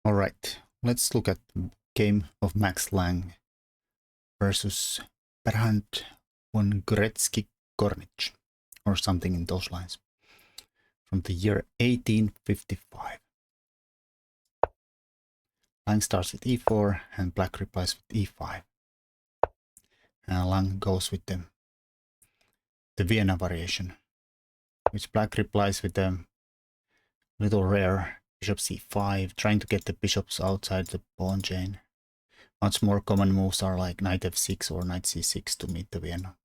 Alright, let's look at game of Max Lange versus Bernhard Von Guretzky Cornitz, or something in those lines, from the year 1855. Lange starts with e4 and black replies with e5. And Lange goes with the Vienna variation, which black replies with a little rare bishop c5, trying to get the bishops outside the pawn chain. Much more common moves are like knight f6 or knight c6 to meet the Vienna.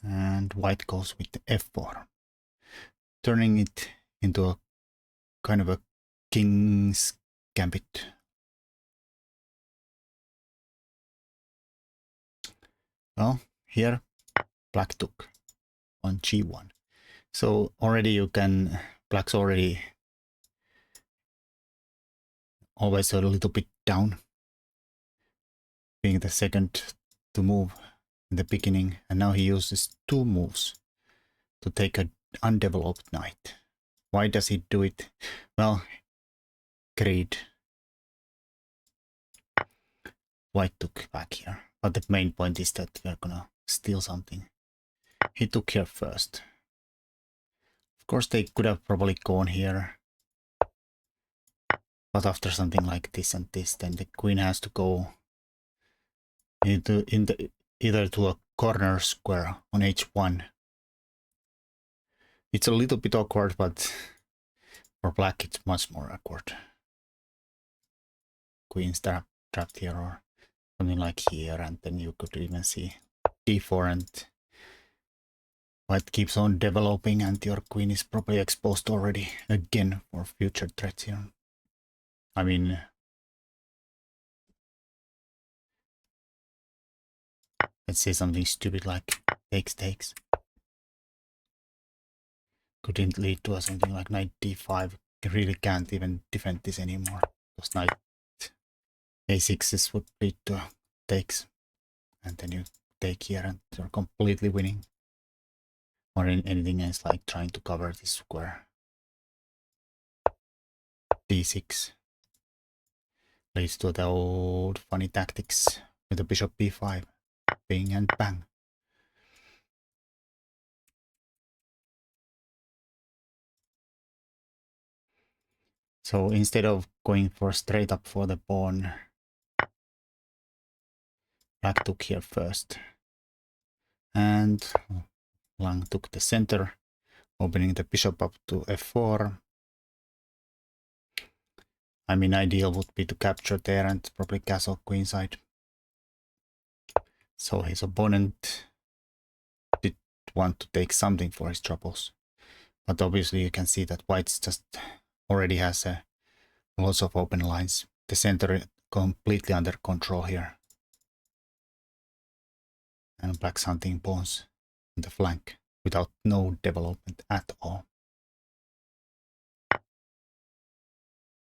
And white goes with the f4, turning it into a kind of a king's gambit. Well, here black took on g1. So already you can, black's already always a little bit down, being the second to move in the beginning, and now he uses two moves to take an undeveloped knight. Why does he do it? Well, greed. White took back here, but the main point is that we're gonna steal something. He took here first. Of course they could have probably gone here, but after something like this and this, then the queen has to go either to a corner square on h1. It's a little bit awkward, but for black it's much more awkward. Queen's trapped here or something like here, and then you could even see d4, and white keeps on developing, and your queen is probably exposed already again for future threats here. I mean, let's say something stupid like takes. Couldn't lead to something like knight d5. You really can't even defend this anymore, because knight a6s would lead to takes, and then you take here and you're completely winning. Or anything else like trying to cover this square. d6 leads to the old funny tactics with the bishop b5, bing and bang. So instead of going for straight up for the pawn, black took here first, and Lange took the center, opening the bishop up to f4. I mean, ideal would be to capture there and probably castle queenside. So his opponent did want to take something for his troubles, but obviously you can see that white's just already has lots of open lines. The center completely under control here, and black's hunting pawns on the flank without no development at all.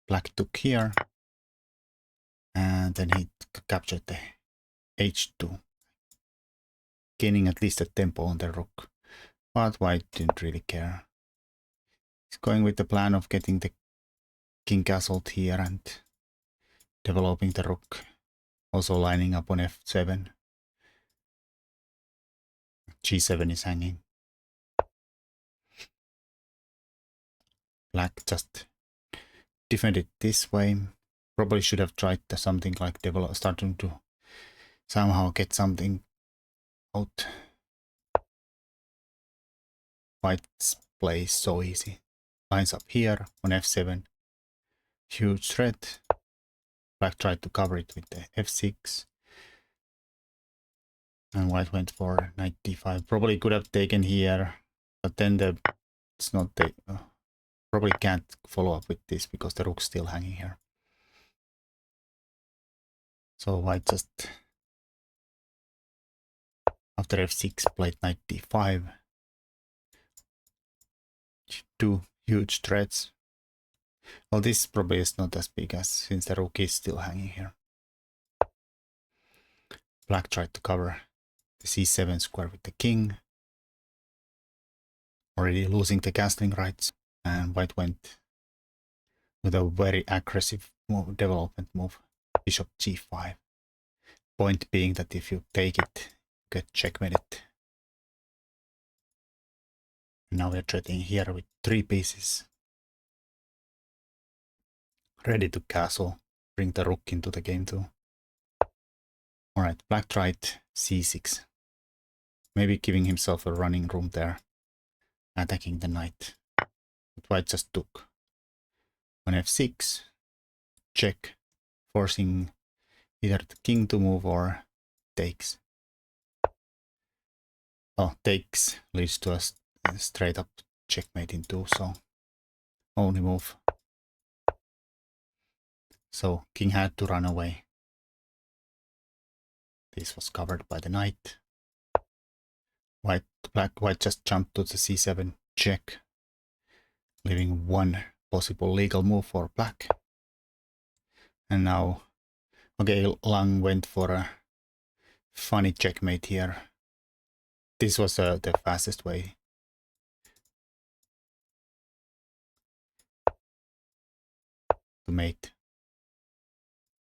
Black took here, and then he captured the h2, gaining at least a tempo on the rook, but white didn't really care. He's going with the plan of getting the king castled here and developing the rook, also lining up on f7. g7 is hanging. Black just defended this way. Probably should have tried something like starting to somehow get something out. White's play is so easy. Lines up here on f7. Huge threat. Black tried to cover it with the f6. And white went for knight d5. Probably could have taken here, but then it's not the... probably can't follow up with this because the rook's still hanging here. So white just, after f6, played knight d5. Two huge threats. Well, this probably is not as big as, since the rook is still hanging here. Black tried to cover the c7 square with the king, already losing the castling rights. And white went with a very aggressive move, development move, bishop g5. Point being that if you take it, you get checkmated. Now we're threatening here with 3 pieces. Ready to castle, bring the rook into the game too. Alright, black tried c6. Maybe giving himself a running room there, attacking the knight. But white just took. On f6, check, forcing either the king to move or takes. Oh, takes leads to a straight up checkmate in 2, so only move. So king had to run away. This was covered by the knight. White just jumped to the c7 check, leaving one possible legal move for black. And now, okay, Lange went for a funny checkmate here. This was the fastest way. To mate.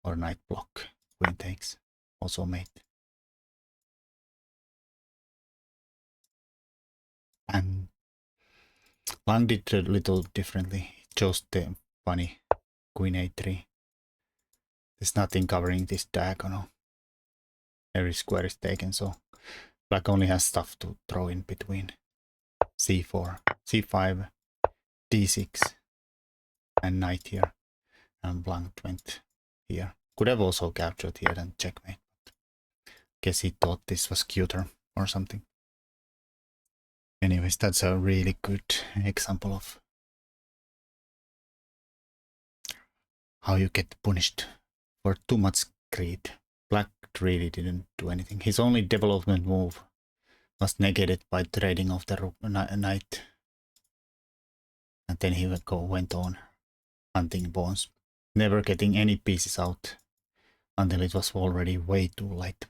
Or knight block. Queen takes. Also mate. And Lange did a little differently. He chose the funny queen a3. There's nothing covering this diagonal. Every square is taken, so black only has stuff to throw in between. c4, c5, d6, and knight here. And black went here. Could have also captured here and checkmate. Guess he thought this was cuter or something. Anyways, that's a really good example of how you get punished for too much greed. Black really didn't do anything. His only development move was negated by trading of the knight. And then he went on hunting pawns, never getting any pieces out until it was already way too late.